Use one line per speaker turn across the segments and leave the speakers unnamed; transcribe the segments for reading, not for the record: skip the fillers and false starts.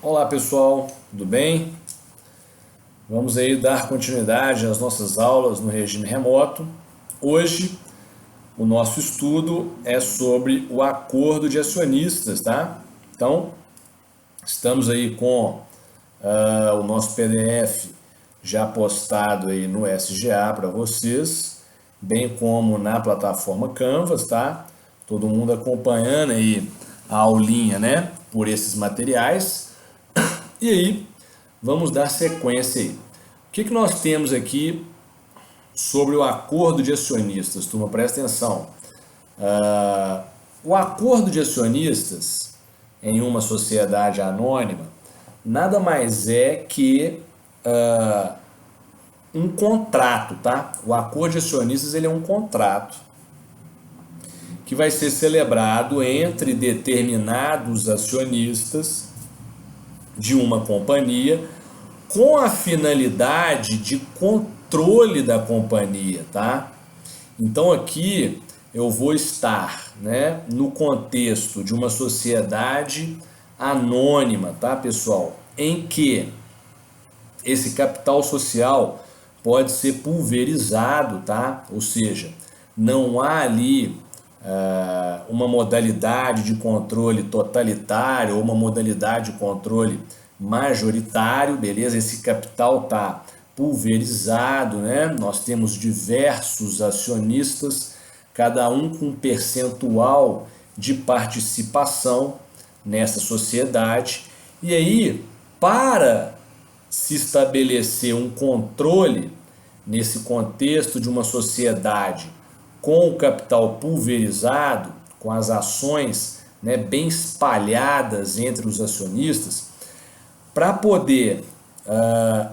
Olá pessoal, tudo bem? Vamos aí dar continuidade às nossas aulas no regime remoto. Hoje o nosso estudo é sobre o acordo de acionistas, tá? Então estamos aí com o nosso PDF já postado aí no SGA para vocês, bem como na plataforma Canvas, tá? Todo mundo acompanhando aí a aulinha, né? Por esses materiais. E aí, vamos dar sequência aí. O que nós temos aqui sobre o acordo de acionistas? Turma, presta atenção. O acordo de acionistas em uma sociedade anônima nada mais é que um contrato, tá? O acordo de acionistas ele é um contrato que vai ser celebrado entre determinados acionistas de uma companhia com a finalidade de controle da companhia, tá? Então aqui eu vou estar, né, no contexto de uma sociedade anônima, tá, pessoal? Em que esse capital social pode ser pulverizado, tá? Ou seja, não há ali uma modalidade de controle totalitário ou uma modalidade de controle majoritário, beleza? Esse capital está pulverizado, né? Nós temos diversos acionistas, cada um com um percentual de participação nessa sociedade. E aí, para se estabelecer um controle nesse contexto de uma sociedade com o capital pulverizado, com as ações, né, bem espalhadas entre os acionistas, para poder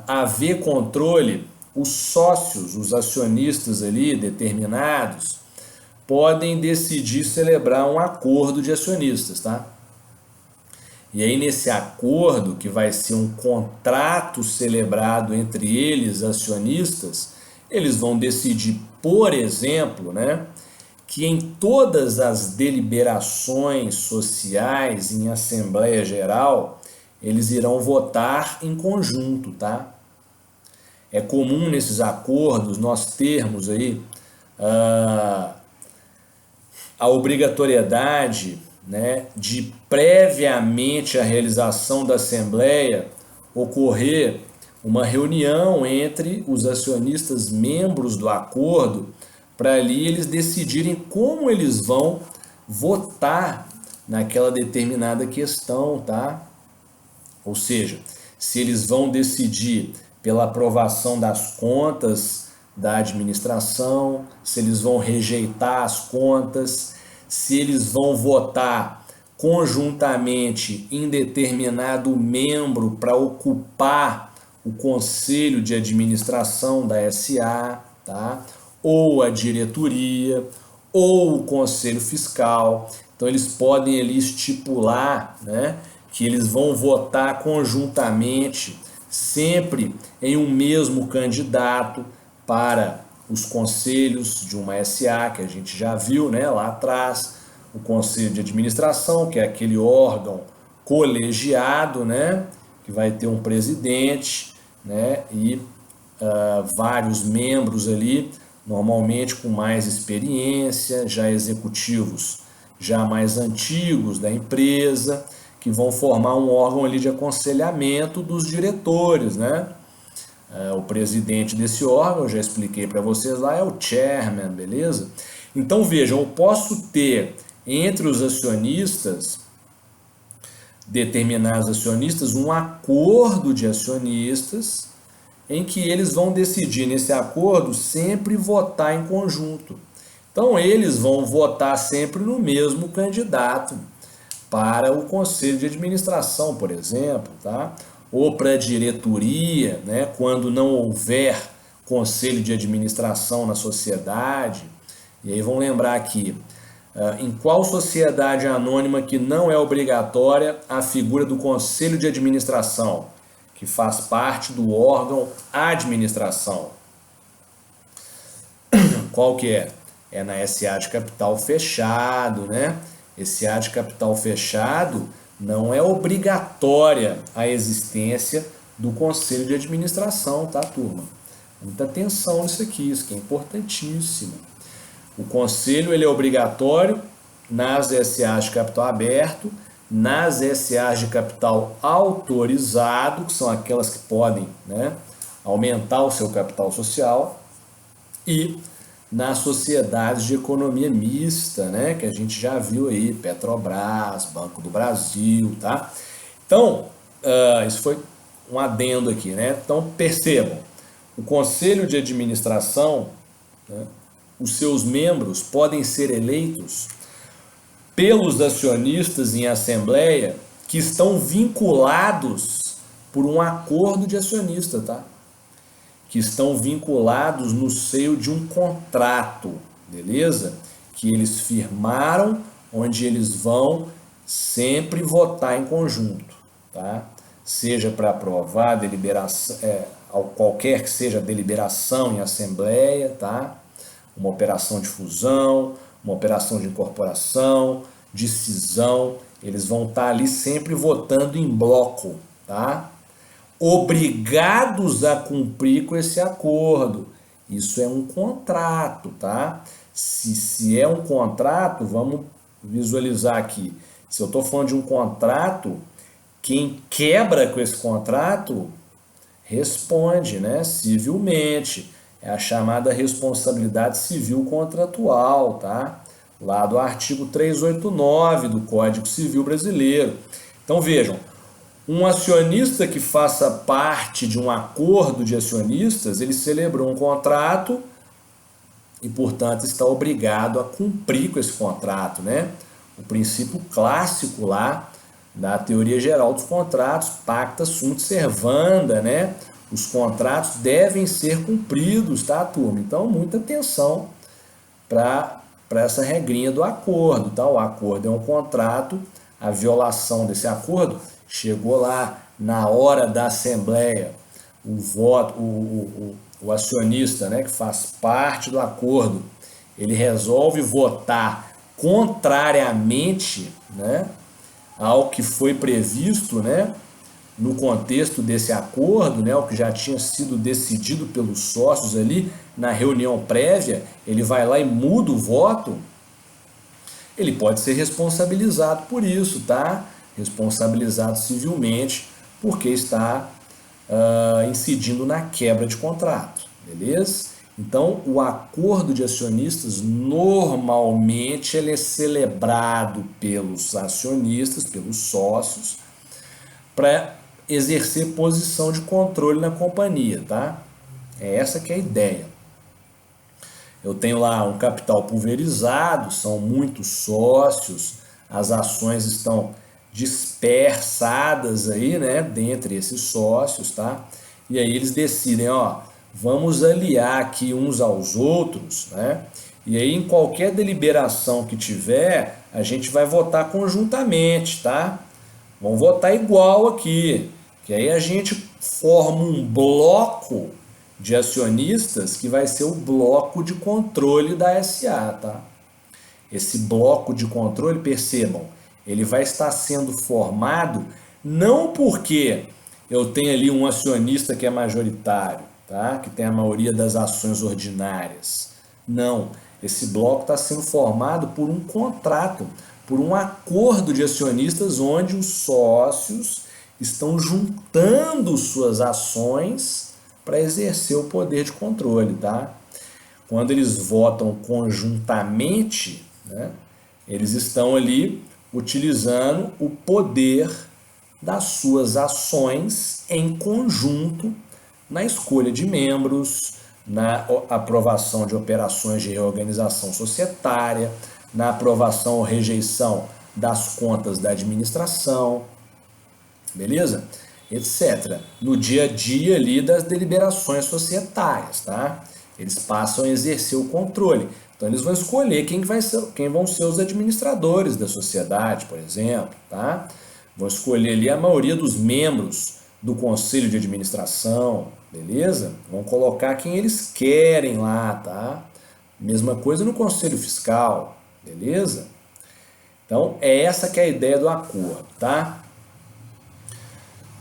haver controle, os sócios, os acionistas ali determinados, podem decidir celebrar um acordo de acionistas, tá? E aí nesse acordo, que vai ser um contrato celebrado entre eles, acionistas, eles vão decidir, por exemplo, né, que em todas as deliberações sociais em Assembleia Geral, eles irão votar em conjunto, tá? É comum nesses acordos nós termos aí a obrigatoriedade, né, de previamente à realização da Assembleia ocorrer uma reunião entre os acionistas membros do acordo para ali eles decidirem como eles vão votar naquela determinada questão, tá? Ou seja, se eles vão decidir pela aprovação das contas da administração, se eles vão rejeitar as contas, se eles vão votar conjuntamente em determinado membro para ocupar o conselho de administração da SA, tá? Ou a diretoria, ou o conselho fiscal. Então eles podem ali estipular, né, que eles vão votar conjuntamente, sempre em um mesmo candidato para os conselhos de uma SA, que a gente já viu, né, lá atrás, o conselho de administração, que é aquele órgão colegiado, né, que vai ter um presidente, né, e vários membros ali, normalmente com mais experiência, já executivos já mais antigos da empresa, que vão formar um órgão ali de aconselhamento dos diretores, né? O presidente desse órgão, eu já expliquei para vocês lá, é o chairman, beleza? Então vejam, eu posso ter entre os acionistas, determinados acionistas, um acordo de acionistas em que eles vão decidir nesse acordo sempre votar em conjunto. Então eles vão votar sempre no mesmo candidato para o conselho de administração, por exemplo, tá? Ou para a diretoria, né? Quando não houver conselho de administração na sociedade. E aí vão lembrar aqui, em qual sociedade anônima que não é obrigatória a figura do conselho de administração, que faz parte do órgão administração? Qual que é? É na SA de capital fechado, né? Esse SA de capital fechado Não é obrigatória a existência do conselho de administração, tá, turma? Muita atenção nisso aqui, isso que é importantíssimo. O conselho ele é obrigatório nas SAs de capital aberto, nas SAs de capital autorizado, que são aquelas que podem, né, aumentar o seu capital social, e nas sociedades de economia mista, né, que a gente já viu aí, Petrobras, Banco do Brasil, tá? Então, isso foi um adendo aqui, né? Então, percebam, o conselho de administração, né, os seus membros podem ser eleitos pelos acionistas em assembleia que estão vinculados por um acordo de acionista, tá? Que estão vinculados no seio de um contrato, beleza? Que eles firmaram, onde eles vão sempre votar em conjunto, tá? Seja para aprovar a deliberação, qualquer que seja a deliberação em assembleia, tá? Uma operação de fusão, uma operação de incorporação, de cisão, eles vão estar ali sempre votando em bloco, tá? Obrigados a cumprir com esse acordo. Isso é um contrato, tá? Se é um contrato, vamos visualizar aqui. Se eu estou falando de um contrato, quem quebra com esse contrato responde, né, civilmente. É a chamada responsabilidade civil contratual, tá? Lá do artigo 389 do Código Civil Brasileiro. Então vejam, um acionista que faça parte de um acordo de acionistas, ele celebrou um contrato e, portanto, está obrigado a cumprir com esse contrato, né? O princípio clássico lá da teoria geral dos contratos, pacta sunt servanda, né? Os contratos devem ser cumpridos, tá, turma? Então, muita atenção para essa regrinha do acordo, tá? O acordo é um contrato, a violação desse acordo chegou lá na hora da assembleia, o voto, o acionista, né, que faz parte do acordo, ele resolve votar contrariamente, né, ao que foi previsto, né, no contexto desse acordo, né, o que já tinha sido decidido pelos sócios ali na reunião prévia, ele vai lá e muda o voto, ele pode ser responsabilizado por isso, tá? Responsabilizado civilmente, porque está incidindo na quebra de contrato, beleza? Então, o acordo de acionistas, normalmente, ele é celebrado pelos acionistas, pelos sócios, para exercer posição de controle na companhia, tá? É essa que é a ideia. Eu tenho lá um capital pulverizado, são muitos sócios, as ações estão dispersadas aí, né, dentre esses sócios, tá? E aí eles decidem, ó, vamos aliar aqui uns aos outros, né? E aí em qualquer deliberação que tiver, a gente vai votar conjuntamente, tá? Vamos votar igual aqui, que aí a gente forma um bloco de acionistas que vai ser o bloco de controle da SA, tá? Esse bloco de controle, percebam, ele vai estar sendo formado não porque eu tenho ali um acionista que é majoritário, tá? Que tem a maioria das ações ordinárias. Não, esse bloco está sendo formado por um contrato, por um acordo de acionistas onde os sócios estão juntando suas ações para exercer o poder de controle, tá? Quando eles votam conjuntamente, né, eles estão ali utilizando o poder das suas ações em conjunto na escolha de membros, na aprovação de operações de reorganização societária, na aprovação ou rejeição das contas da administração, beleza? Etc. No dia a dia ali das deliberações societárias, tá? Eles passam a exercer o controle. Então eles vão escolher quem vão ser os administradores da sociedade, por exemplo, tá? Vão escolher ali a maioria dos membros do conselho de administração, beleza? Vão colocar quem eles querem lá, tá? Mesma coisa no conselho fiscal, beleza? Então, é essa que é a ideia do acordo, tá?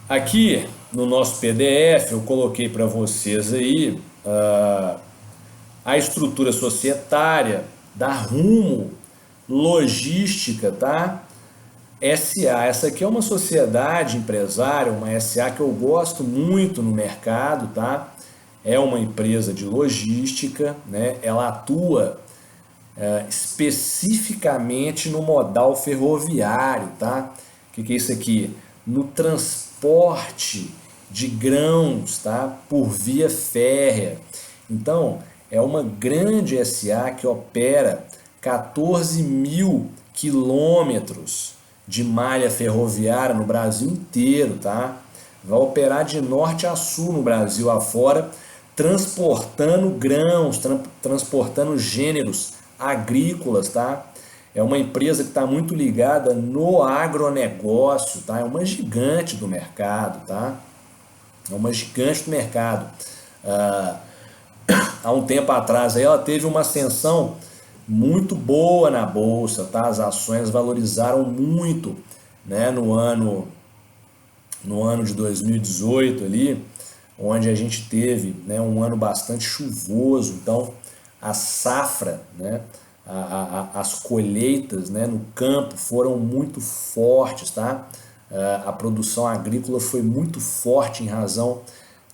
Aqui no nosso PDF eu coloquei para vocês aí a estrutura societária da Rumo Logística, tá? SA. Essa aqui é uma sociedade empresária, uma SA que eu gosto muito no mercado, tá? É uma empresa de logística, né? Ela atua especificamente no modal ferroviário, tá? O que é isso aqui? No transporte de grãos, tá? Por via férrea. Então, é uma grande SA que opera 14 mil quilômetros de malha ferroviária no Brasil inteiro, tá? Vai operar de norte a sul no Brasil afora, transportando grãos, transportando gêneros agrícolas, tá? É uma empresa que está muito ligada no agronegócio, tá? É uma gigante do mercado, tá? É uma gigante do mercado. Há um tempo atrás aí ela teve uma ascensão muito boa na bolsa, tá? As ações valorizaram muito, né? No ano de 2018 ali, onde a gente teve, né, um ano bastante chuvoso, então a safra, né, as colheitas, né, no campo foram muito fortes, tá? A produção agrícola foi muito forte em razão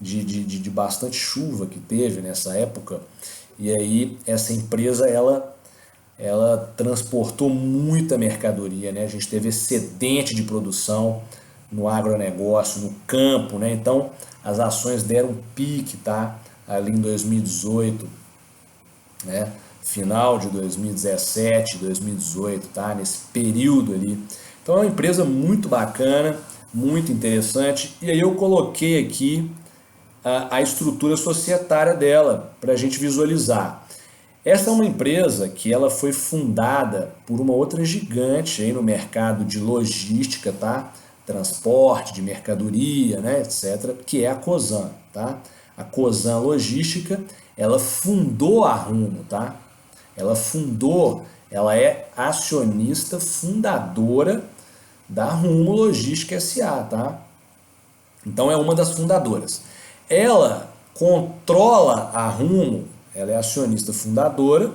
de bastante chuva que teve nessa época, e aí essa empresa ela transportou muita mercadoria, né? A gente teve excedente de produção no agronegócio, no campo, né? Então as ações deram pique, tá? Ali em 2018, né? Final de 2017, 2018, tá? Nesse período ali. Então é uma empresa muito bacana, muito interessante. E aí eu coloquei aqui a estrutura societária dela para a gente visualizar. Essa é uma empresa que ela foi fundada por uma outra gigante aí no mercado de logística, tá? Transporte de mercadoria, né, etc., que é a Cosan, tá? A Cosan Logística, ela fundou a Rumo, tá? Ela é acionista fundadora da Rumo Logística SA, tá? Então é uma das fundadoras. Ela controla a Rumo, ela é acionista fundadora,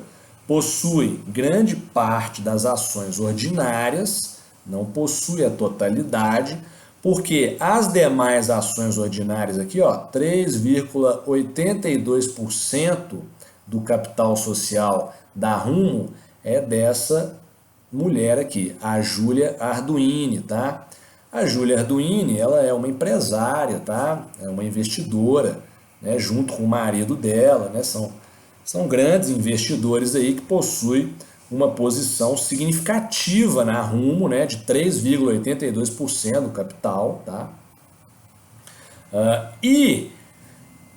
possui grande parte das ações ordinárias, não possui a totalidade, porque as demais ações ordinárias aqui, ó, 3,82% do capital social da Rumo é dessa mulher aqui, a Júlia Arduini, tá? A Júlia Arduini, ela é uma empresária, tá? É uma investidora, né? Junto com o marido dela, né? São grandes investidores aí que possuem uma posição significativa na Rumo, né? De 3,82% do capital, tá? E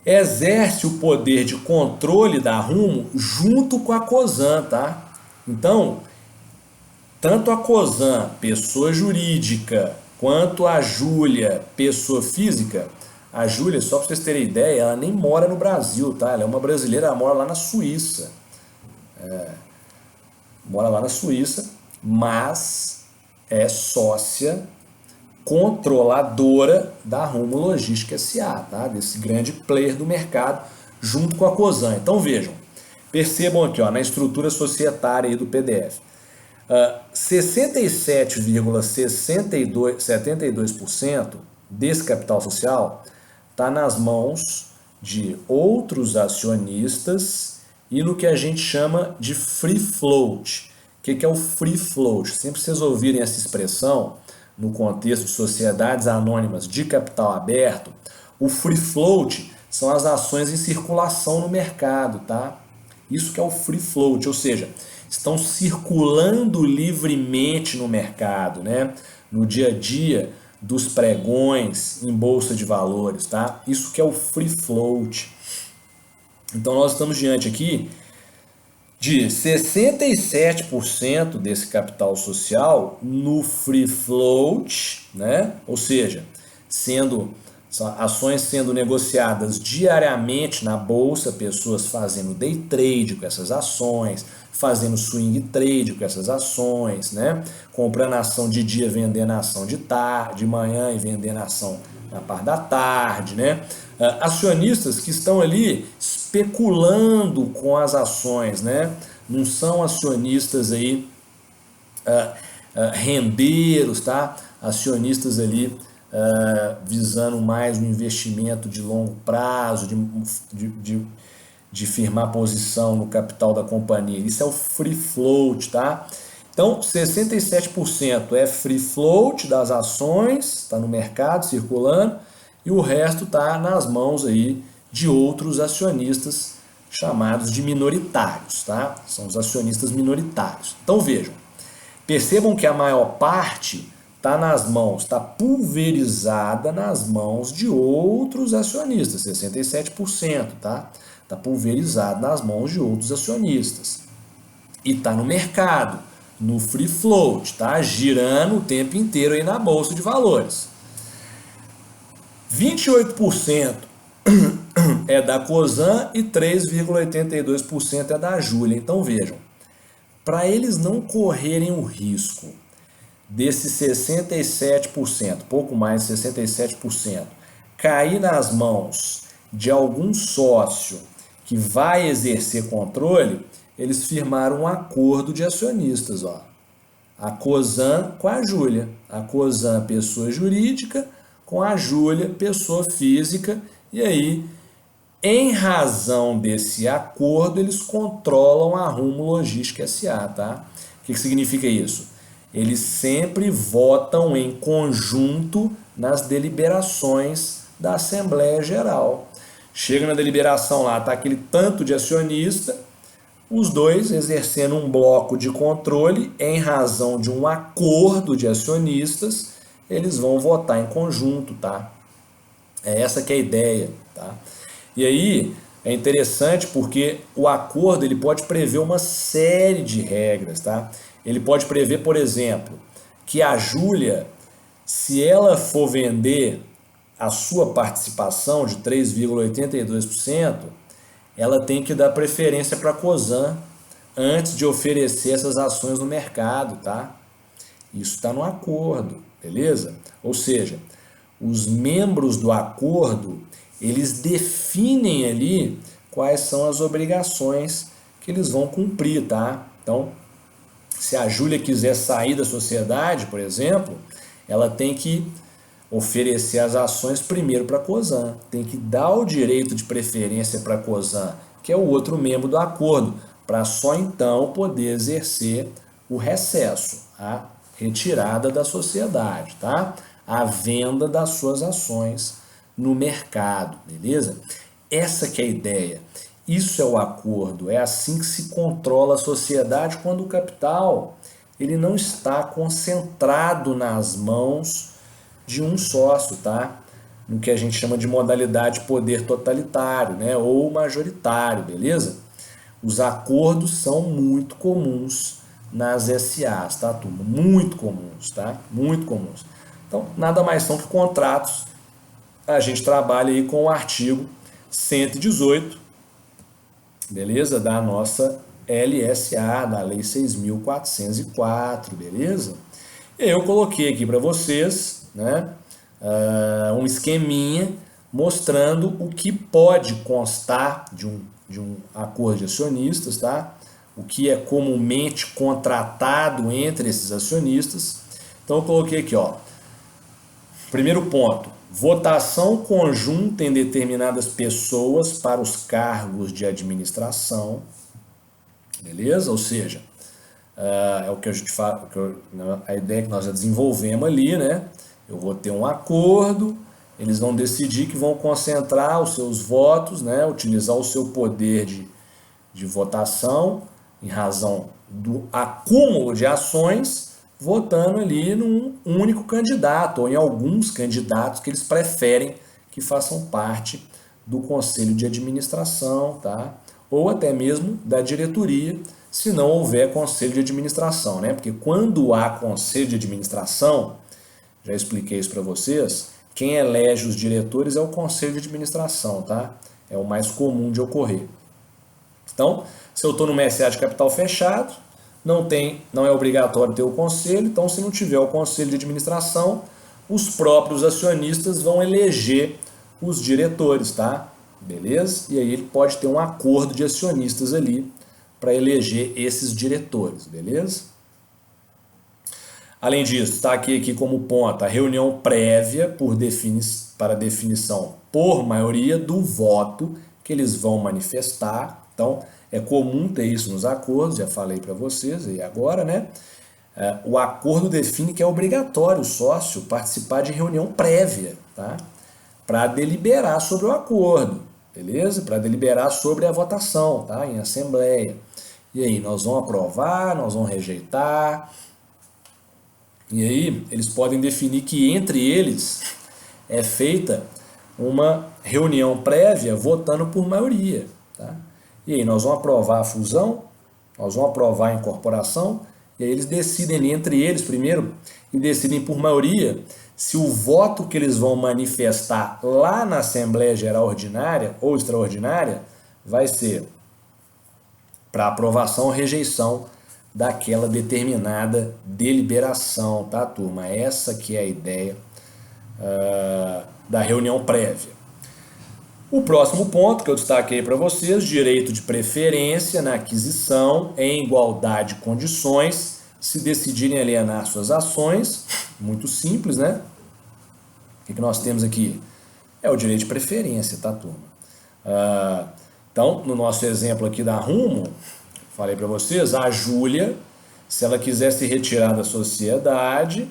exerce o poder de controle da Rumo junto com a Cosan, tá? Então, tanto a Cosan, pessoa jurídica, quanto a Júlia, pessoa física, a Júlia, só para vocês terem ideia, ela nem mora no Brasil, tá? Ela é uma brasileira, ela mora lá na Suíça. Mora lá na Suíça, mas é sócia controladora da Rumo Logística SA, tá? Desse grande player do mercado, junto com a Cosan. Então vejam, percebam aqui, ó, na estrutura societária aí do PDF. 67,72% desse capital social está nas mãos de outros acionistas e no que a gente chama de free float. O que é o free float? Sempre vocês ouvirem essa expressão no contexto de sociedades anônimas de capital aberto, o free float são as ações em circulação no mercado, tá? Isso que é o free float, ou seja, estão circulando livremente no mercado, né? No dia a dia dos pregões em bolsa de valores, tá? Isso que é o free float. Então nós estamos diante aqui de 67% desse capital social no free float, né? Ou seja, ações sendo negociadas diariamente na bolsa, pessoas fazendo day trade com essas ações, fazendo swing trade com essas ações, né? Comprando ação de dia, vendendo ação de tarde, de manhã e vendendo ação na parte da tarde, né? Acionistas que estão ali especulando com as ações, né? Não são acionistas aí rendeiros, tá? Acionistas ali visando mais um investimento de longo prazo, de firmar posição no capital da companhia. Isso é o free float, tá? Então, 67% é free float das ações, está no mercado circulando, e o resto está nas mãos aí de outros acionistas chamados de minoritários, tá? São os acionistas minoritários. Então vejam, percebam que a maior parte está nas mãos, está pulverizada nas mãos de outros acionistas, 67%, tá? Está pulverizado nas mãos de outros acionistas. E está no mercado, no free float, tá? Girando o tempo inteiro aí na bolsa de valores. 28% é da Cosan e 3,82% é da Júlia. Então vejam, para eles não correrem o risco desses 67%, pouco mais de 67%, cair nas mãos de algum sócio que vai exercer controle, eles firmaram um acordo de acionistas, ó. A Cosan com a Júlia, a Cosan pessoa jurídica com a Júlia pessoa física, e aí, em razão desse acordo, eles controlam a Rumo Logística S.A., tá? O que significa isso? Eles sempre votam em conjunto nas deliberações da Assembleia Geral. Chega na deliberação lá, tá aquele tanto de acionista, os dois exercendo um bloco de controle em razão de um acordo de acionistas, eles vão votar em conjunto, tá? É essa que é a ideia, tá? E aí é interessante porque o acordo ele pode prever uma série de regras, tá? Ele pode prever, por exemplo, que a Júlia, se ela for vender a sua participação de 3,82%, ela tem que dar preferência para a Cosan antes de oferecer essas ações no mercado, tá? Isso está no acordo, beleza? Ou seja, os membros do acordo, eles definem ali quais são as obrigações que eles vão cumprir, tá? Então, se a Júlia quiser sair da sociedade, por exemplo, ela tem que oferecer as ações primeiro para a Cosan, tem que dar o direito de preferência para a Cosan, que é o outro membro do acordo, para só então poder exercer o recesso, a retirada da sociedade, tá? A venda das suas ações no mercado, beleza? Essa que é a ideia. Isso é o acordo, é assim que se controla a sociedade quando o capital ele não está concentrado nas mãos de um sócio, tá? No que a gente chama de modalidade poder totalitário, né? Ou majoritário, beleza? Os acordos são muito comuns nas SAs, tá, turma? Muito comuns, tá? Muito comuns. Então, nada mais são que contratos. A gente trabalha aí com o artigo 118, beleza? Da nossa LSA, da Lei 6.404, beleza? Eu coloquei aqui para vocês, né, um esqueminha mostrando o que pode constar de um acordo de acionistas, tá? O que é comumente contratado entre esses acionistas. Então eu coloquei aqui, ó. Primeiro ponto, votação conjunta em determinadas pessoas para os cargos de administração, beleza? Ou seja, é o que a gente fala, a ideia que nós já desenvolvemos ali, né? Eu vou ter um acordo, eles vão decidir que vão concentrar os seus votos, né? Utilizar o seu poder de votação em razão do acúmulo de ações, votando ali num único candidato ou em alguns candidatos que eles preferem que façam parte do conselho de administração, tá? Ou até mesmo da diretoria, se não houver conselho de administração, né? Porque quando há conselho de administração, já expliquei isso para vocês, quem elege os diretores é o conselho de administração, tá? É o mais comum de ocorrer. Então, se eu estou numa SA de capital fechado, não é obrigatório ter o conselho, então se não tiver o conselho de administração, os próprios acionistas vão eleger os diretores, tá? Beleza? E aí ele pode ter um acordo de acionistas ali para eleger esses diretores, beleza? Além disso, está aqui como ponto a reunião prévia para definição por maioria do voto que eles vão manifestar. Então, é comum ter isso nos acordos, já falei para vocês aí agora, né? O acordo define que é obrigatório o sócio participar de reunião prévia, tá? Para deliberar sobre o acordo, beleza? Para deliberar sobre a votação, tá? Em assembleia. E aí, nós vamos aprovar, nós vamos rejeitar. E aí, eles podem definir que entre eles é feita uma reunião prévia votando por maioria, tá? E aí, nós vamos aprovar a fusão, nós vamos aprovar a incorporação, e aí eles decidem ali entre eles primeiro, e decidem por maioria se o voto que eles vão manifestar lá na Assembleia Geral Ordinária ou Extraordinária vai ser para aprovação ou rejeição daquela determinada deliberação, tá, turma? Essa que é a ideia da reunião prévia. O próximo ponto que eu destaquei para vocês, direito de preferência na aquisição em igualdade de condições, se decidirem alienar suas ações, muito simples, né? O que nós temos aqui? É o direito de preferência, tá, turma? Então, no nosso exemplo aqui da Rumo, falei para vocês, a Júlia, se ela quiser se retirar da sociedade,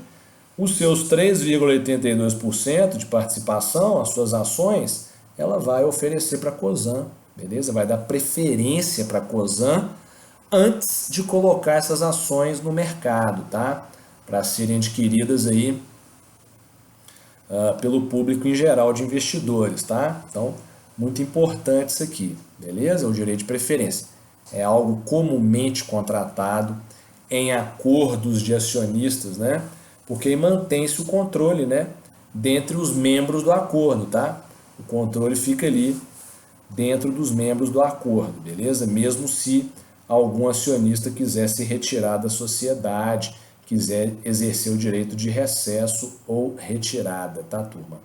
os seus 3,82% de participação, as suas ações, ela vai oferecer para a Cosan, beleza? Vai dar preferência para a Cosan antes de colocar essas ações no mercado, tá? Para serem adquiridas aí pelo público em geral de investidores, tá? Então, muito importante isso aqui, beleza? O direito de preferência é algo comumente contratado em acordos de acionistas, né? Porque aí mantém-se o controle, né? Dentre os membros do acordo, tá? O controle fica ali dentro dos membros do acordo, beleza? Mesmo se algum acionista quiser se retirar da sociedade, quiser exercer o direito de recesso ou retirada, tá, turma?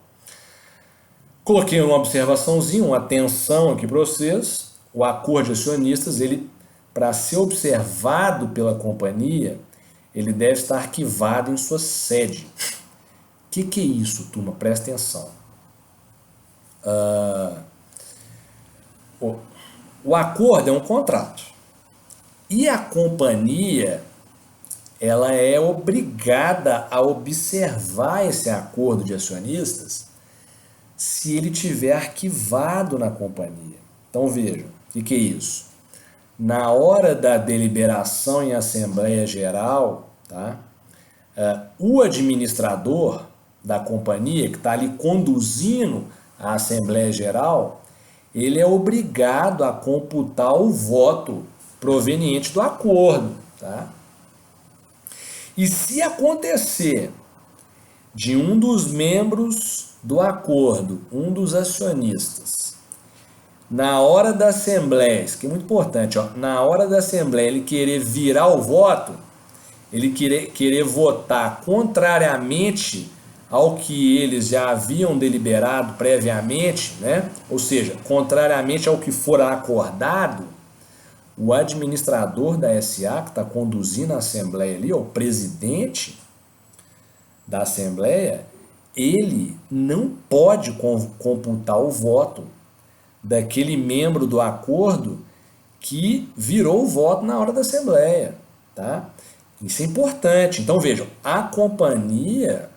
Coloquei uma observaçãozinha, uma atenção aqui para vocês. O acordo de acionistas, ele, para ser observado pela companhia, ele deve estar arquivado em sua sede. O que é isso, turma? Presta atenção. O acordo é um contrato. E a companhia, ela é obrigada a observar esse acordo de acionistas se ele tiver arquivado na companhia. Então vejam, o que é isso? Na hora da deliberação em Assembleia Geral, tá? O administrador da companhia, que está ali conduzindo a Assembleia Geral, ele é obrigado a computar o voto proveniente do acordo, tá? E se acontecer de um dos membros do acordo, um dos acionistas, na hora da Assembleia, isso que é muito importante, ó, na hora da Assembleia ele querer virar o voto, ele querer votar contrariamente ao que eles já haviam deliberado previamente, né? Ou seja, contrariamente ao que for acordado, o administrador da SA, que está conduzindo a Assembleia ali, o presidente da Assembleia, ele não pode computar o voto daquele membro do acordo que virou o voto na hora da Assembleia, tá? Isso é importante. Então vejam, a companhia,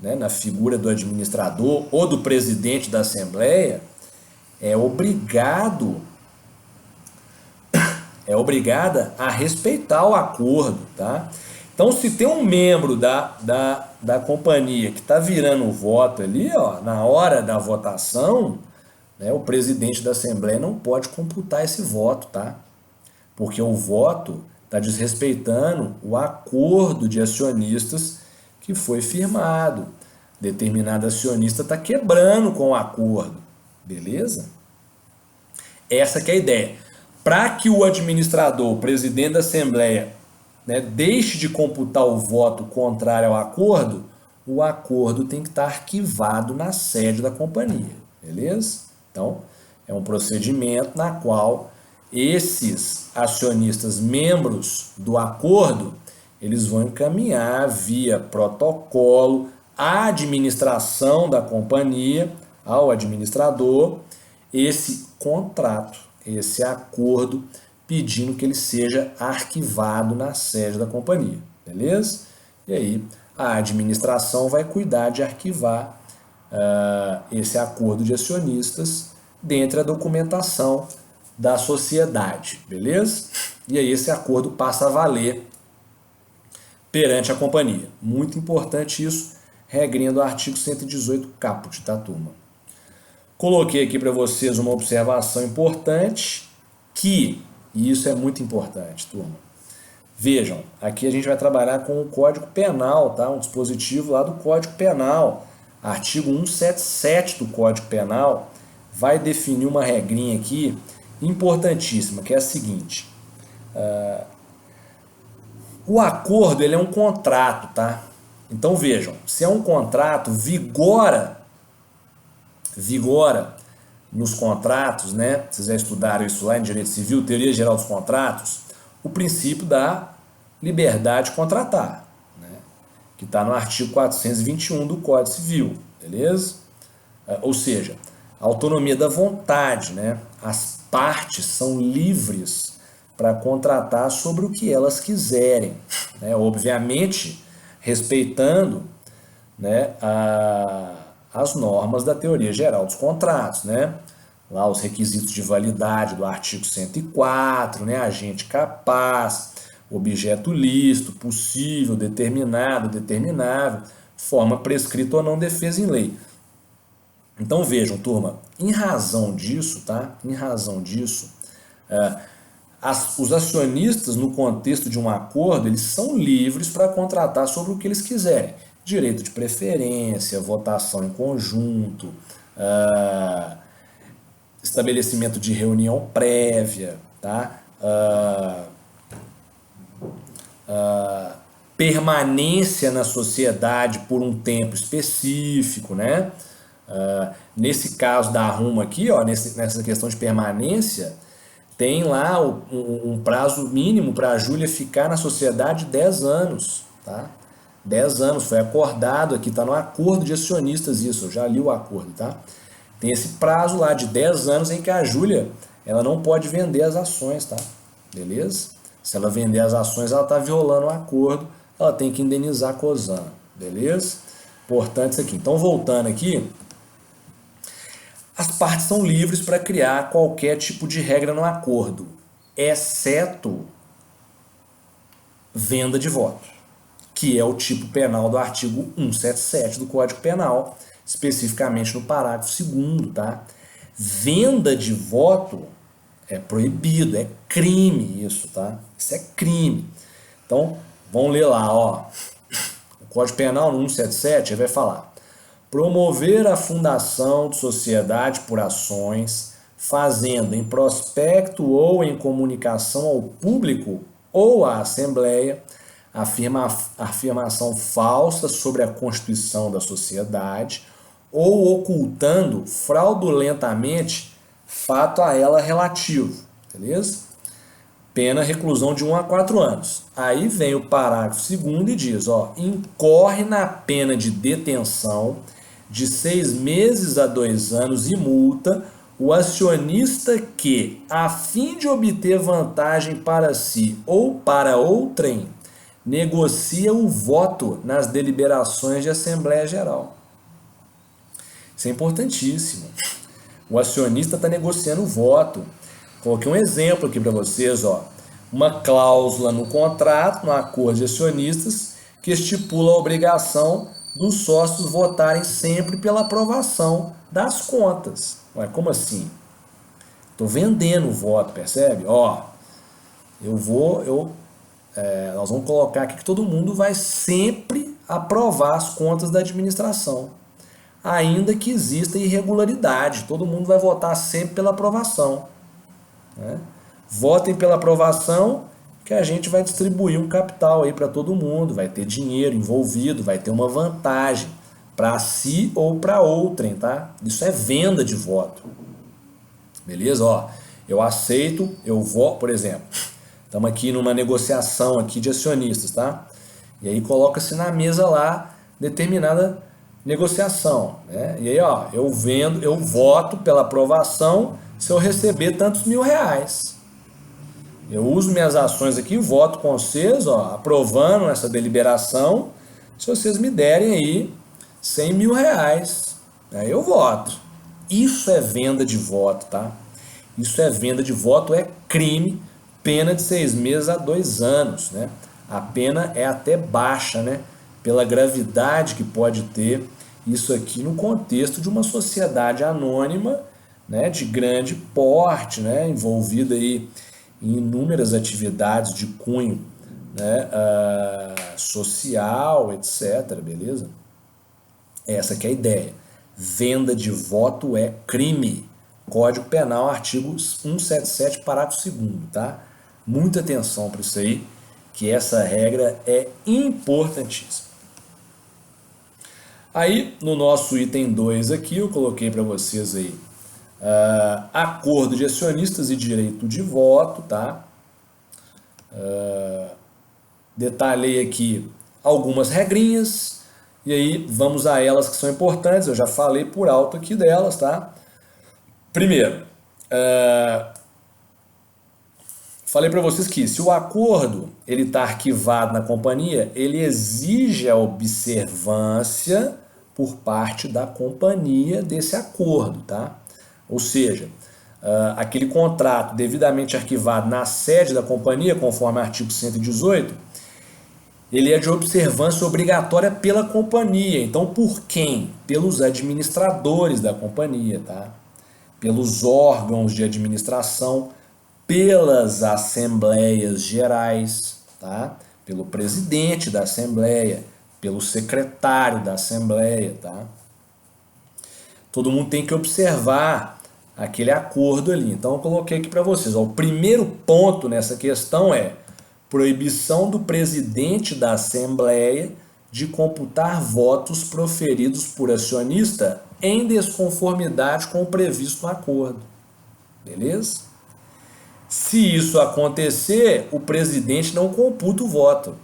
né, na figura do administrador ou do presidente da Assembleia, é obrigada a respeitar o acordo, tá? Então, se tem um membro da companhia que está virando o voto ali, ó, na hora da votação, né, o presidente da Assembleia não pode computar esse voto, tá? Porque o voto está desrespeitando o acordo de acionistas que foi firmado. Determinado acionista está quebrando com o acordo, beleza? Essa que é a ideia. Para que o administrador, o presidente da Assembleia, né, deixe de computar o voto contrário ao acordo, o acordo tem que estar arquivado na sede da companhia, beleza? Então, é um procedimento na qual esses acionistas membros do acordo, eles vão encaminhar via protocolo à administração da companhia, ao administrador, esse contrato, esse acordo, pedindo que ele seja arquivado na sede da companhia, beleza? E aí a administração vai cuidar de arquivar esse acordo de acionistas dentro da documentação da sociedade, beleza? E aí esse acordo passa a valer perante a companhia. Muito importante isso, regrinha do artigo 118 caput, tá, turma? Coloquei aqui para vocês uma observação importante que, e isso é muito importante, turma. Vejam, aqui a gente vai trabalhar com o Código Penal, tá? Um dispositivo lá do Código Penal, artigo 177 do Código Penal, vai definir uma regrinha aqui importantíssima, que é a seguinte: o acordo ele é um contrato, tá? Então vejam, se é um contrato, vigora nos contratos, né? Vocês já estudaram isso lá em Direito Civil, Teoria Geral dos Contratos, o princípio da liberdade de contratar, né? Que está no artigo 421 do Código Civil, beleza? Ou seja, a autonomia da vontade, né? As partes são livres para contratar sobre o que elas quiserem, né? Obviamente, respeitando, né, as normas da Teoria Geral dos Contratos, né? Lá os requisitos de validade do artigo 104, né? Agente capaz, objeto lícito, possível, determinado, determinável, forma prescrita ou não, defesa em lei. Então vejam, turma, em razão disso, tá? Em razão disso, os acionistas, no contexto de um acordo, eles são livres para contratar sobre o que eles quiserem. Direito de preferência, votação em conjunto, estabelecimento de reunião prévia, tá? Permanência na sociedade por um tempo específico, né? Nesse caso da Arruma aqui, ó, nessa questão de permanência, tem lá um prazo mínimo para a Júlia ficar na sociedade de 10 anos, tá? 10 anos, foi acordado aqui, está no acordo de acionistas isso, eu já li o acordo, tá? Tem esse prazo lá de 10 anos em que a Júlia, ela não pode vender as ações, tá? Beleza? Se ela vender as ações, ela está violando o acordo, ela tem que indenizar a COSAN, beleza? Importante isso aqui. Então, voltando aqui, as partes são livres para criar qualquer tipo de regra no acordo, exceto venda de votos, que é o tipo penal do artigo 177 do Código Penal, especificamente no parágrafo 2º, tá? Venda de voto é proibido, é crime isso, tá? Isso é crime. Então, vamos ler lá, ó. O Código Penal no 177 vai falar: promover a fundação de sociedade por ações, fazendo em prospecto ou em comunicação ao público ou à Assembleia afirmação falsa sobre a constituição da sociedade ou ocultando fraudulentamente fato a ela relativo, beleza? Pena reclusão de 1 a 4 anos. Aí vem o parágrafo 2º e diz, ó, incorre na pena de detenção de 6 meses a 2 anos e multa o acionista que, a fim de obter vantagem para si ou para outrem, negocia o voto nas deliberações de Assembleia Geral. Isso é importantíssimo. O acionista está negociando o voto. Coloquei um exemplo aqui para vocês, ó. Uma cláusula no contrato, no acordo de acionistas, que estipula a obrigação dos sócios votarem sempre pela aprovação das contas. Ué, como assim? Estou vendendo o voto, percebe? Ó, nós vamos colocar aqui que todo mundo vai sempre aprovar as contas da administração, ainda que exista irregularidade. Todo mundo vai votar sempre pela aprovação, né? votem pela aprovação, que a gente vai distribuir um capital aí para todo mundo, vai ter dinheiro envolvido, vai ter uma vantagem para si ou para outrem, tá? Isso é venda de voto. Beleza? Ó, eu aceito, eu voto, por exemplo, estamos aqui numa negociação aqui de acionistas, tá? E aí coloca-se na mesa lá determinada negociação, né? E aí, ó, eu vendo, eu voto pela aprovação se eu receber tantos R$ 1.000. Eu uso minhas ações aqui, voto com vocês, ó, aprovando essa deliberação, se vocês me derem aí R$ 100.000, aí eu voto. Isso é venda de voto, tá? Isso é venda de voto, é crime, pena de 6 meses a 2 anos, né? A pena é até baixa, né? Pela gravidade que pode ter isso aqui no contexto de uma sociedade anônima, né? De grande porte, né? Envolvida aí em inúmeras atividades de cunho, né? Social, etc, beleza? Essa que é a ideia. Venda de voto é crime. Código Penal, artigo 177, parágrafo 2º, tá? Muita atenção para isso aí, que essa regra é importantíssima. Aí, no nosso item 2 aqui, eu coloquei para vocês aí acordo de acionistas e direito de voto, tá? Detalhei aqui algumas regrinhas, e aí vamos a elas que são importantes, eu já falei por alto aqui delas, tá? Primeiro, falei para vocês que se o acordo ele está arquivado na companhia, ele exige a observância por parte da companhia desse acordo, tá? Ou seja, aquele contrato devidamente arquivado na sede da companhia, conforme o artigo 118, ele é de observância obrigatória pela companhia. Então, por quem? Pelos administradores da companhia, tá? Pelos órgãos de administração, pelas assembleias gerais, tá? Pelo presidente da assembleia, pelo secretário da assembleia, tá? Todo mundo tem que observar aquele acordo ali. Então eu coloquei aqui para vocês, ó, o primeiro ponto nessa questão é proibição do presidente da assembleia de computar votos proferidos por acionista em desconformidade com o previsto no acordo. Beleza? Se isso acontecer, o presidente não computa o voto.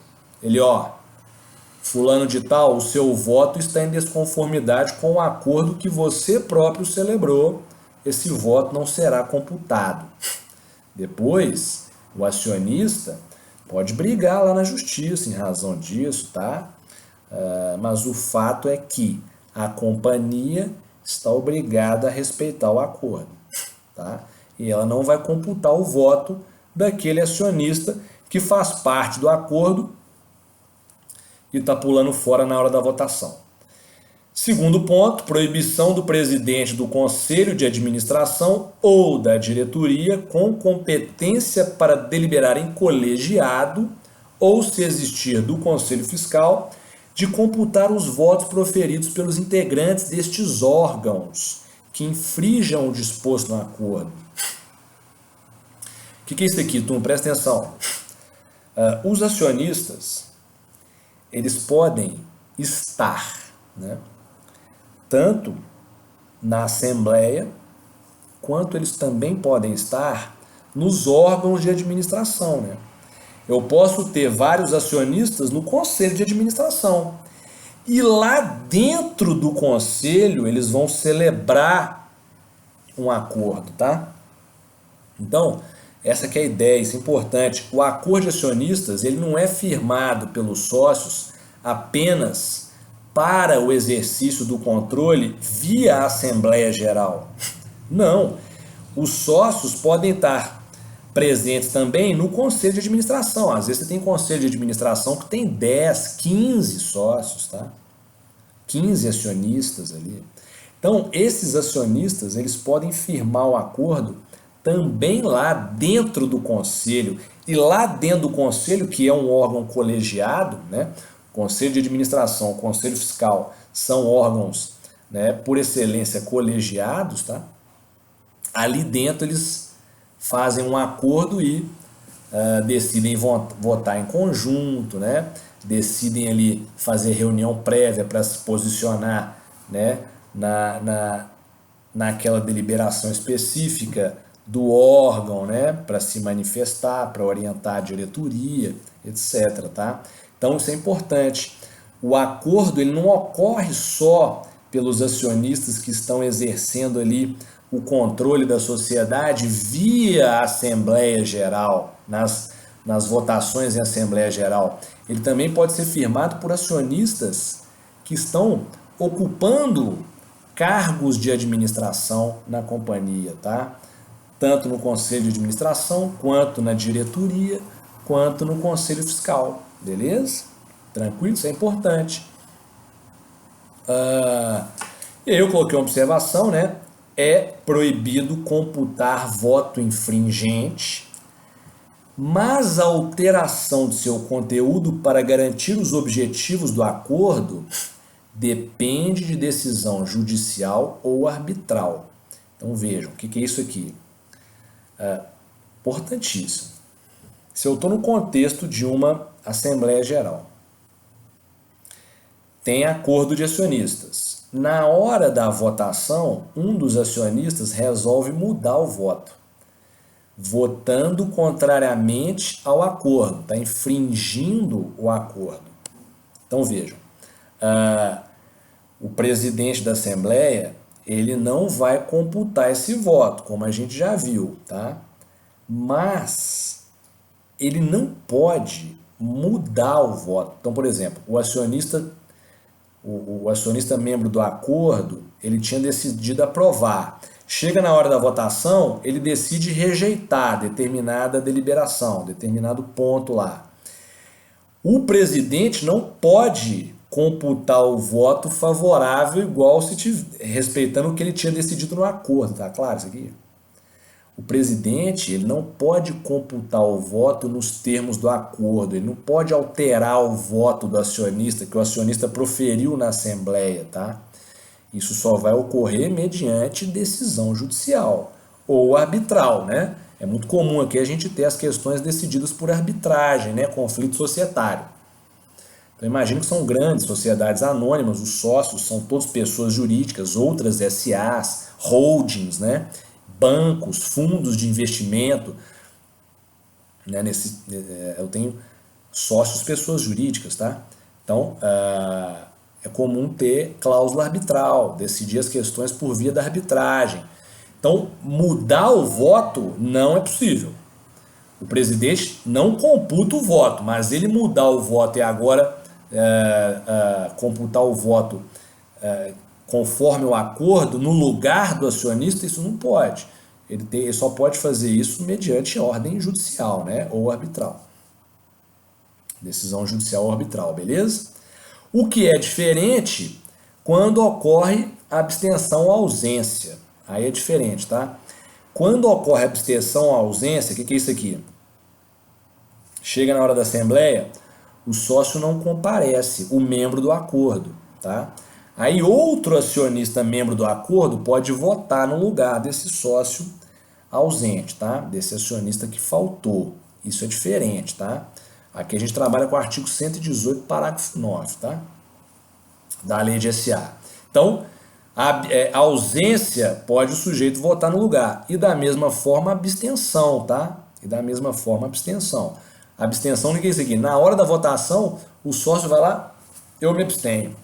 Ele, ó, fulano de tal, o seu voto está em desconformidade com o acordo que você próprio celebrou. Esse voto não será computado. Depois, o acionista pode brigar lá na justiça em razão disso, tá? Mas o fato é que a companhia está obrigada a respeitar o acordo, tá? E ela não vai computar o voto daquele acionista que faz parte do acordo e está pulando fora na hora da votação. Segundo ponto, proibição do presidente do conselho de administração ou da diretoria com competência para deliberar em colegiado ou, se existir, do conselho fiscal, de computar os votos proferidos pelos integrantes destes órgãos que infrijam o disposto no acordo. O que é isso aqui, turma? Presta atenção. Os acionistas, eles podem estar, né, tanto na Assembleia, quanto eles também podem estar nos órgãos de administração, né? Eu posso ter vários acionistas no conselho de administração. E lá dentro do conselho, eles vão celebrar um acordo, tá? Então, essa que é a ideia, isso é importante. O acordo de acionistas, ele não é firmado pelos sócios apenas para o exercício do controle via Assembleia Geral. Não, os sócios podem estar presentes também no conselho de administração. Às vezes você tem conselho de administração que tem 10, 15 sócios, tá? 15 acionistas ali. Então, esses acionistas, eles podem firmar o acordo também lá dentro do conselho. E lá dentro do conselho, que é um órgão colegiado, né? Conselho de administração, conselho fiscal, são órgãos, né, por excelência colegiados, tá? Ali dentro eles fazem um acordo e decidem votar em conjunto, né? Decidem ali fazer reunião prévia para se posicionar, né? Naquela deliberação específica do órgão, né? Para se manifestar, para orientar a diretoria, etc. Tá? Então isso é importante. O acordo ele não ocorre só pelos acionistas que estão exercendo ali o controle da sociedade via Assembleia Geral, nas votações em Assembleia Geral. Ele também pode ser firmado por acionistas que estão ocupando cargos de administração na companhia, tá? Tanto no conselho de administração, quanto na diretoria, quanto no conselho fiscal, beleza? Tranquilo? Isso é importante. E aí eu coloquei uma observação, né? É proibido computar voto infringente, mas a alteração de seu conteúdo para garantir os objetivos do acordo depende de decisão judicial ou arbitral. Então vejam, o que é isso aqui? Importantíssimo. Se eu estou no contexto de uma Assembleia Geral, tem acordo de acionistas. Na hora da votação, um dos acionistas resolve mudar o voto, votando contrariamente ao acordo, está infringindo o acordo. Então vejam, o presidente da Assembleia, ele não vai computar esse voto, como a gente já viu, tá? Mas ele não pode mudar o voto. Então, por exemplo, o acionista membro do acordo, ele tinha decidido aprovar. Chega na hora da votação, ele decide rejeitar determinada deliberação, determinado ponto lá. O presidente não pode computar o voto favorável igual se respeitando o que ele tinha decidido no acordo, tá claro isso aqui? O presidente ele não pode computar o voto nos termos do acordo, ele não pode alterar o voto do acionista, que o acionista proferiu na Assembleia, tá? Isso só vai ocorrer mediante decisão judicial ou arbitral, né? É muito comum aqui a gente ter as questões decididas por arbitragem, né? Conflito societário. Então imagino que são grandes sociedades anônimas, os sócios são todos pessoas jurídicas, outras SAs, holdings, né? Bancos, fundos de investimento, né? Eu tenho sócios pessoas jurídicas, tá? Então é comum ter cláusula arbitral, decidir as questões por via da arbitragem. Então mudar o voto não é possível. O presidente não computa o voto, mas ele mudar o voto e agora computar o voto conforme o acordo, no lugar do acionista, isso não pode. Ele só pode fazer isso mediante ordem judicial, né? Ou arbitral. Decisão judicial ou arbitral, beleza? O que é diferente quando ocorre abstenção ou ausência. Aí é diferente, tá? Quando ocorre abstenção ou ausência, o que é isso aqui? Chega na hora da Assembleia, o sócio não comparece, o membro do acordo, tá? Aí outro acionista membro do acordo pode votar no lugar desse sócio ausente, tá? Desse acionista que faltou. Isso é diferente, tá? Aqui a gente trabalha com o artigo 118, parágrafo 9, tá? Da lei de SA. Então, a ausência pode o sujeito votar no lugar. E da mesma forma, abstenção, tá? E da mesma forma, abstenção. Abstenção, o que é isso aqui? Na hora da votação, o sócio vai lá, eu me abstenho.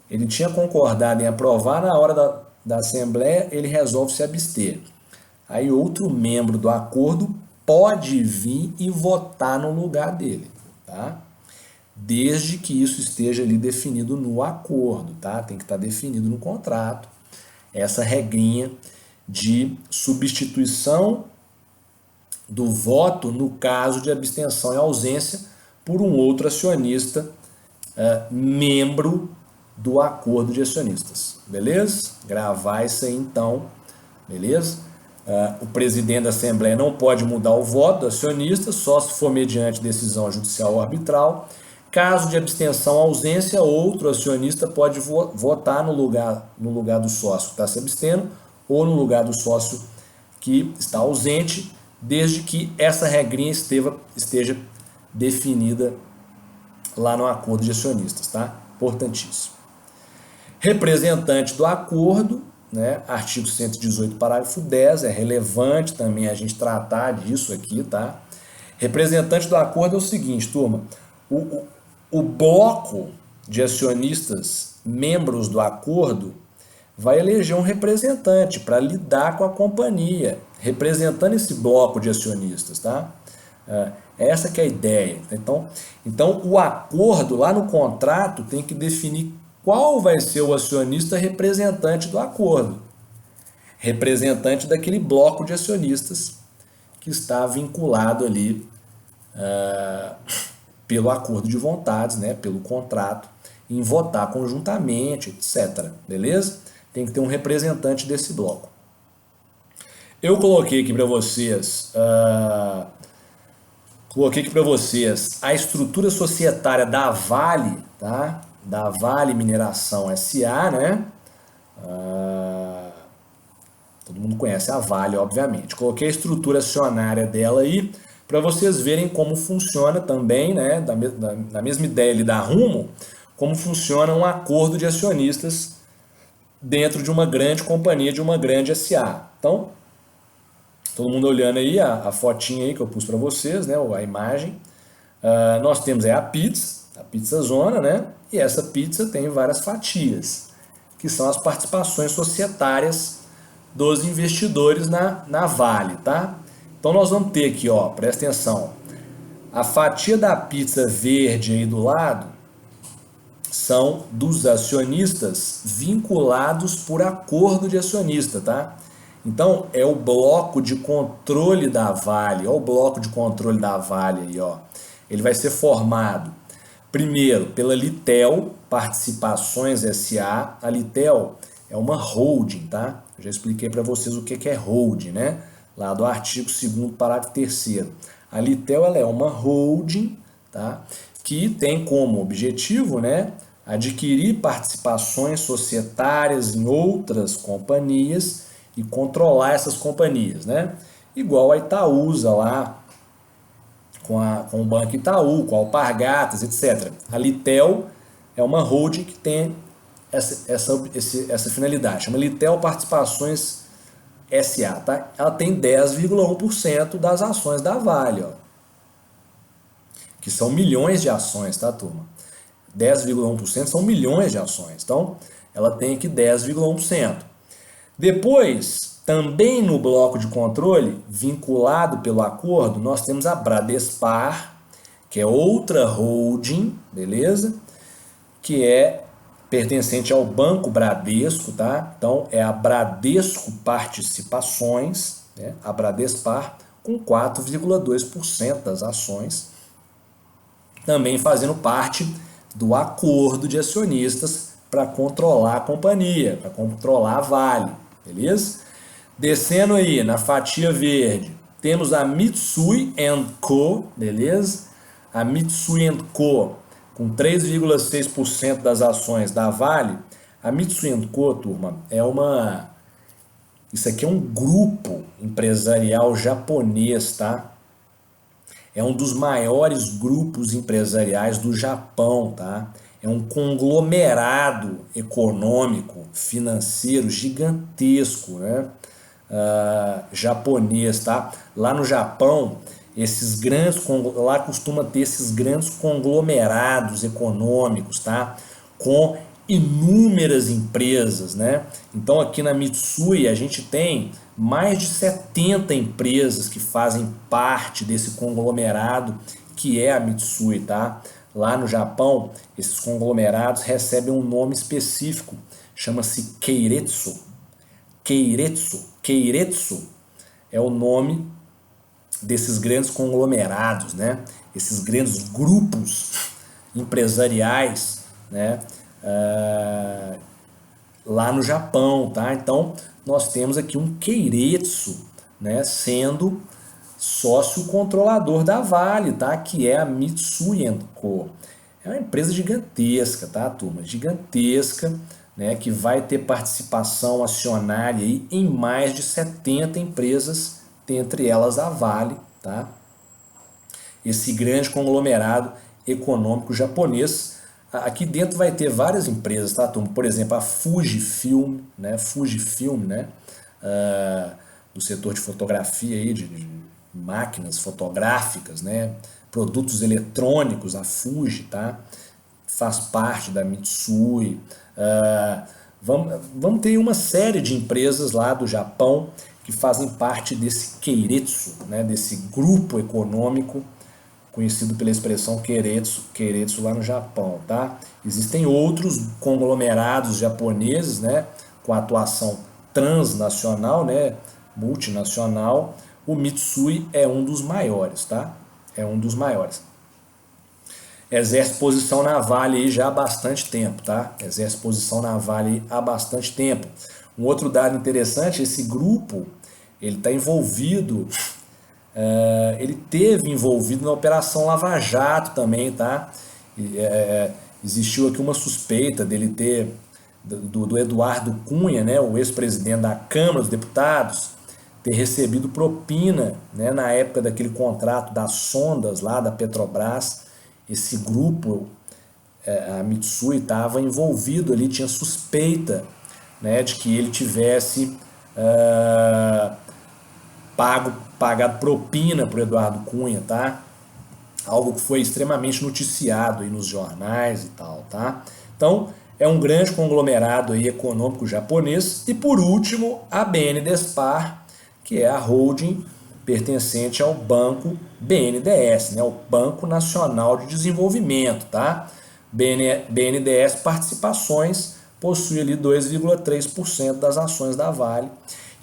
Ele tinha concordado em aprovar, na hora da Assembleia, ele resolve se abster. Aí outro membro do acordo pode vir e votar no lugar dele, tá? Desde que isso esteja ali definido no acordo, tá? Tem que estar definido no contrato. Essa regrinha de substituição do voto no caso de abstenção e ausência por um outro acionista membro do acordo de acionistas, beleza? Gravar isso aí então, beleza? O presidente da Assembleia não pode mudar o voto do acionista, só se for mediante decisão judicial ou arbitral. Caso de abstenção ou ausência, outro acionista pode votar no lugar do sócio que está se abstendo ou no lugar do sócio que está ausente desde que essa regrinha esteja definida lá no acordo de acionistas, tá? Importantíssimo. Representante do acordo, né? Artigo 118, parágrafo 10, é relevante também a gente tratar disso aqui, tá? Representante do acordo é o seguinte, turma, o bloco de acionistas membros do acordo vai eleger um representante para lidar com a companhia, representando esse bloco de acionistas, tá? Essa que é a ideia. Então, o acordo lá no contrato tem que definir qual vai ser o acionista representante do acordo. Representante daquele bloco de acionistas que está vinculado ali pelo acordo de vontades, né, pelo contrato, em votar conjuntamente, etc. Beleza? Tem que ter um representante desse bloco. Eu coloquei aqui para vocês a estrutura societária da Vale, tá? Da Vale Mineração S.A., né? Todo mundo conhece a Vale, obviamente. Coloquei a estrutura acionária dela aí para vocês verem como funciona também, né? Da mesma ideia ali da Rumo, como funciona um acordo de acionistas dentro de uma grande companhia, de uma grande SA. Então, todo mundo olhando aí a fotinha aí que eu pus para vocês, né? A imagem. Nós temos aí a pizza zona, né? E essa pizza tem várias fatias, que são as participações societárias dos investidores na Vale, tá? Então nós vamos ter aqui, ó, presta atenção, a fatia da pizza verde aí do lado são dos acionistas vinculados por acordo de acionista, tá? Então é o bloco de controle da Vale, ó, o bloco de controle da Vale aí, ó. Ele vai ser formado primeiro pela Litel Participações S.A. A Litel é uma holding, tá? Eu já expliquei para vocês o que é holding, né? Lá do artigo 2º, parágrafo 3º. A Litel ela é uma holding, tá? Que tem como objetivo, né, adquirir participações societárias em outras companhias e controlar essas companhias, né? Igual a Itaúsa lá, com o Banco Itaú, com a Alpargatas, etc. A Litel é uma holding que tem essa finalidade, chama Litel Participações SA, tá? Ela tem 10,1% das ações da Vale, ó, que são milhões de ações, tá, turma? 10,1% são milhões de ações, então ela tem aqui 10,1%. Depois, também no bloco de controle, vinculado pelo acordo, nós temos a Bradespar, que é outra holding, beleza? Que é pertencente ao Banco Bradesco, tá? Então é a Bradesco Participações, né? A Bradespar, com 4,2% das ações, também fazendo parte do acordo de acionistas para controlar a companhia, para controlar a Vale, beleza? Descendo aí na fatia verde, temos a Mitsui & Co, beleza? A Mitsui & Co, com 3,6% das ações da Vale. A Mitsui & Co, turma, isso aqui é um grupo empresarial japonês, tá? É um dos maiores grupos empresariais do Japão, tá? É um conglomerado econômico, financeiro gigantesco, né? Japonês, tá? Lá no Japão, lá costuma ter esses grandes conglomerados econômicos, tá? Com inúmeras empresas, né? Então aqui na Mitsui a gente tem mais de 70 empresas que fazem parte desse conglomerado que é a Mitsui, tá? Lá no Japão, esses conglomerados recebem um nome específico, chama-se Keiretsu. Keiretsu é o nome desses grandes conglomerados, né? Esses grandes grupos empresariais, né? Lá no Japão, tá? Então nós temos aqui um Keiretsu, né? Sendo sócio controlador da Vale, tá? Que é a Mitsui & Co. É uma empresa gigantesca, tá, turma? Gigantesca, né, que vai ter participação acionária aí em mais de 70 empresas, dentre elas a Vale, tá? Esse grande conglomerado econômico japonês. Aqui dentro vai ter várias empresas, tá, turma? Por exemplo, a Fujifilm, né? Do setor de fotografia aí, de máquinas fotográficas, né? Produtos eletrônicos, a Fuji, tá? Faz parte da Mitsui. Vamos ter uma série de empresas lá do Japão que fazem parte desse Keiretsu, né? Desse grupo econômico conhecido pela expressão Keiretsu lá no Japão, tá? Existem outros conglomerados japoneses, né, com atuação transnacional, né, multinacional. O Mitsui é um dos maiores, tá? É um dos maiores. Exerce posição na Vale aí já há bastante tempo, tá? Exerce posição na Vale aí há bastante tempo. Um outro dado interessante, esse grupo, ele está envolvido ele teve envolvido na Operação Lava Jato também, tá? Existiu aqui uma suspeita dele ter, do Eduardo Cunha, né, o ex-presidente da Câmara dos Deputados, ter recebido propina, né, na época daquele contrato das sondas lá da Petrobras. Esse grupo, a Mitsui, estava envolvido ali, tinha suspeita, né, de que ele tivesse pagado propina para o Eduardo Cunha, tá? Algo que foi extremamente noticiado aí nos jornais e tal, tá? Então, é um grande conglomerado aí econômico japonês. E por último, a BNDESPar, que é a holding pertencente ao banco BNDES, né? O Banco Nacional de Desenvolvimento, tá? BNDES Participações possui ali 2,3% das ações da Vale.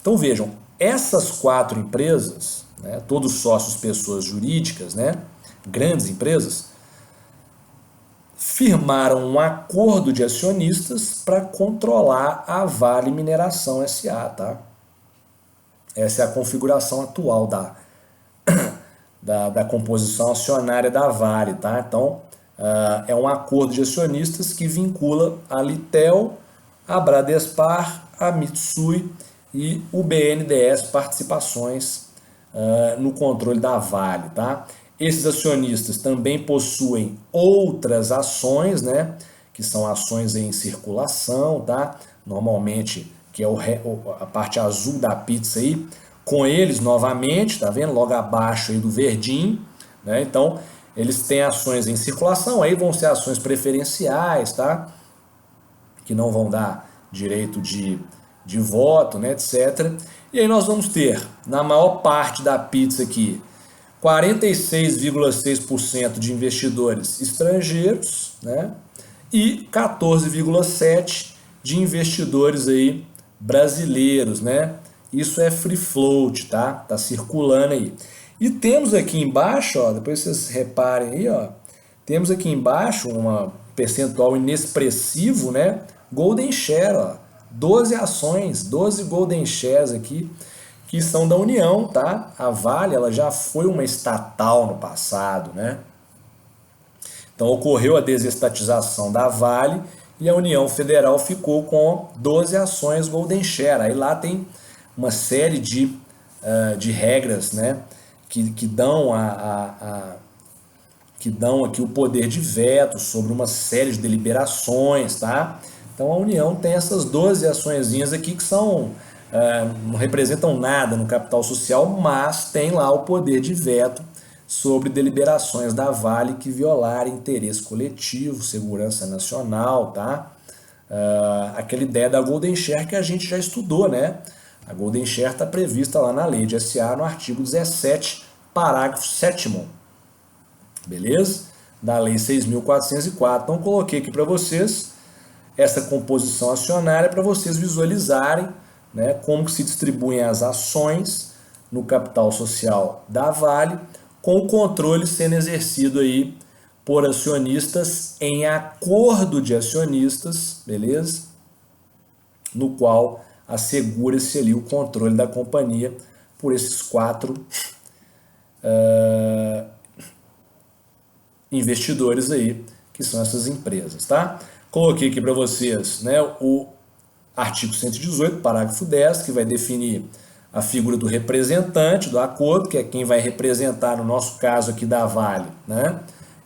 Então vejam, essas 4 empresas, né, todos sócios pessoas jurídicas, né, grandes empresas, firmaram um acordo de acionistas para controlar a Vale Mineração S.A. Tá? Essa é a configuração atual da composição acionária da Vale. Tá? Então, é um acordo de acionistas que vincula a Litel, a Bradespar, a Mitsui e o BNDES Participações no controle da Vale. Tá? Esses acionistas também possuem outras ações, né, que são ações em circulação, tá? Normalmente, que é a parte azul da pizza aí, com eles novamente, tá vendo? Logo abaixo aí do verdinho, né? Então, eles têm ações em circulação, aí vão ser ações preferenciais, tá? Que não vão dar direito de voto, né, etc. E aí nós vamos ter, na maior parte da pizza aqui, 46,6% de investidores estrangeiros, né, e 14,7% de investidores aí brasileiros, né? Isso é free float, tá? Tá circulando aí. E temos aqui embaixo, ó, depois vocês reparem aí, ó, temos aqui embaixo um percentual inexpressivo, né? Golden Share, ó, 12 ações, 12 Golden Shares aqui, que são da União, tá? A Vale, ela já foi uma estatal no passado, né? Então ocorreu a desestatização da Vale e a União Federal ficou com 12 ações Golden Share. Aí lá tem uma série de regras, né, que dão que dão aqui o poder de veto sobre uma série de deliberações, tá? Então a União tem essas 12 açõezinhas aqui que são não representam nada no capital social, mas tem lá o poder de veto sobre deliberações da Vale que violarem interesse coletivo, segurança nacional, tá? Aquela ideia da Golden Share que a gente já estudou, né? A Golden Share está prevista lá na lei de SA no artigo 17, parágrafo 7º, beleza? Da lei 6.404. Então coloquei aqui para vocês essa composição acionária para vocês visualizarem, né, como que se distribuem as ações no capital social da Vale, com o controle sendo exercido aí por acionistas em acordo de acionistas, beleza? No qual assegura-se ali o controle da companhia por esses 4 investidores aí, que são essas empresas, tá? Coloquei aqui para vocês, né, o artigo 118, parágrafo 10, que vai definir a figura do representante do acordo, que é quem vai representar, no nosso caso aqui da Vale, né,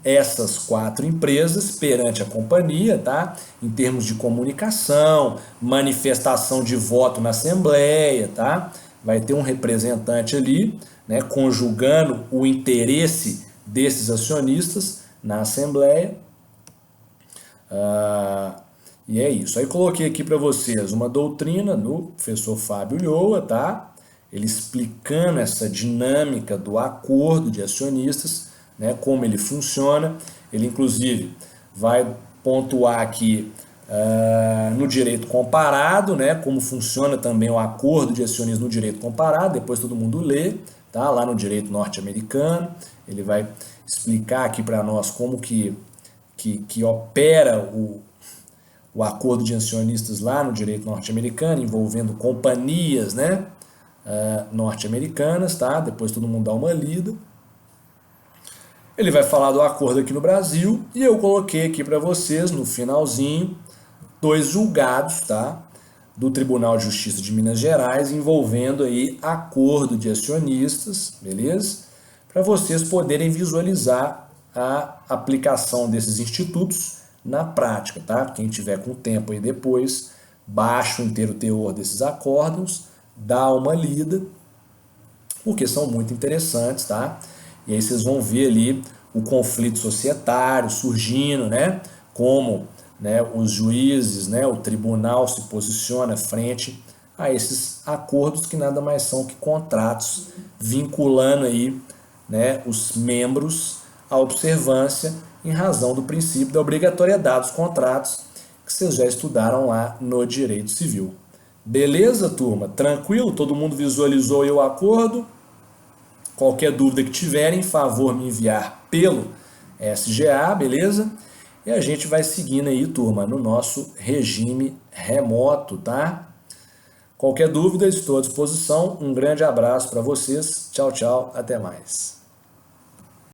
essas 4 empresas perante a companhia, tá? Em termos de comunicação, manifestação de voto na Assembleia, tá? Vai ter um representante ali, né, conjugando o interesse desses acionistas na Assembleia. E é isso. Aí coloquei aqui para vocês uma doutrina do professor Fábio Lhoa, tá? Ele explicando essa dinâmica do acordo de acionistas, né, como ele funciona. Ele, inclusive, vai pontuar aqui no direito comparado, né, como funciona também o acordo de acionistas no direito comparado. Depois todo mundo lê, tá? Lá no direito norte-americano. Ele vai explicar aqui para nós como que opera o acordo de acionistas lá no direito norte-americano, envolvendo companhias, né, norte-americanas, tá? Depois todo mundo dá uma lida. Ele vai falar do acordo aqui no Brasil e eu coloquei aqui para vocês, no finalzinho, 2 julgados, tá? Do Tribunal de Justiça de Minas Gerais, envolvendo aí acordo de acionistas, beleza? Para vocês poderem visualizar a aplicação desses institutos na prática, tá? Quem tiver com tempo aí depois, baixa o inteiro teor desses acórdãos, dá uma lida, porque são muito interessantes, tá? E aí vocês vão ver ali o conflito societário surgindo, né? Como, né, os juízes, né, o tribunal se posiciona frente a esses acordos que nada mais são que contratos vinculando aí, né, os membros à observância em razão do princípio da obrigatoriedade dos contratos que vocês já estudaram lá no direito civil. Beleza, turma? Tranquilo? Todo mundo visualizou aí o acordo? Qualquer dúvida que tiverem, favor me enviar pelo SGA, beleza? E a gente vai seguindo aí, turma, no nosso regime remoto, tá? Qualquer dúvida, estou à disposição. Um grande abraço para vocês. Tchau, tchau. Até mais.